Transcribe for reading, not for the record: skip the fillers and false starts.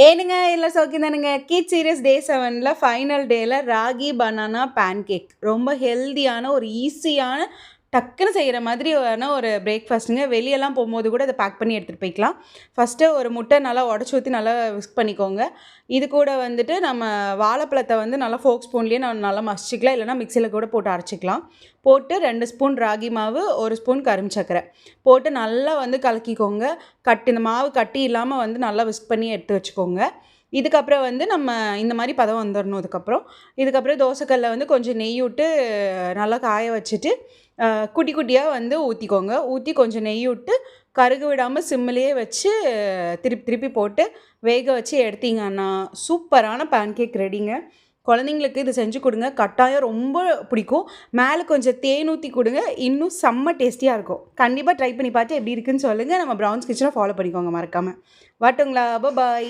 ஏனுங்க எல்லாம் சௌக்கியம் தானுங்க. கிட்ஸ் சீரியஸ் டே 7ல ஃபைனல் டேல ராகி பனானா பேன்கேக். ரொம்ப ஹெல்தியான ஒரு ஈஸியான டக்குன்னு செய்ற மாதிரியான ஒரு பிரேக்ஃபாஸ்ட்டுங்க. வெளியலாம் போம்போது கூட இத பேக் பண்ணி எடுத்துட்டு போய்க்கலாம். ஃபர்ஸ்ட்டு ஒரு முட்டை நல்லா உடைச்சு ஊத்தி நல்லா விஸ்க் பண்ணிக்கோங்க. இது கூட வந்துட்டு நம்ம வாழைப்பழத்த வந்து நல்லா ஃபோர்க் ஸ்பூன்லயே நல்லா மசிச்சுக்கலாம். இல்லைனா மிக்ஸில கூட போட்டு அரைச்சுக்கலாம். போட்டு 2 ஸ்பூன் ராகி மாவு, 1 ஸ்பூன் கரும்பு சர்க்கரை போட்டு நல்லா வந்து கலக்கிக்கோங்க. இந்த மாவு கட்டி இல்லாம வந்து நல்லா விஸ்க் பண்ணி எடுத்து வச்சுக்கோங்க. இதுக்கப்புறம் வந்து நம்ம இந்த மாரி பதம் வந்துரணும் இதுக்கப்புறம். இதுக்கப்புறம் தோசைக்கல்ல வந்து கொஞ்சம் நெய் விட்டு நல்லா காய வச்சுட்டு, குட்டி குட்டியா வந்து ஊத்திக்கோங்க. ஊத்தி கொஞ்சம் நெய் விட்டு கருக விடாம சிம்மிலேயே வச்சு திருப்பி திருப்பி போட்டு வேக வச்சு எடுத்தீங்கன்னா, சூப்பரான பேன்கேக் ரெடிங்க. குழந்தைங்களுக்கு இது செஞ்சு கொடுங்க. கட்டாயம் ரொம்ப பிடிக்கும். மேலே கொஞ்சம் தேன் ஊத்தி கொடுங்க. இன்னும் செம்ம டேஸ்டியா இருக்கும். கண்டிப்பா ட்ரை பண்ணி பார்த்து எப்படி இருக்குன்னு சொல்லுங்க. நம்ம ப்ரவுன்ஸ் கிச்சனை ஃபாலோ பண்ணிக்கோங்க மறக்காம. வரட்டுங்களா? பாய்.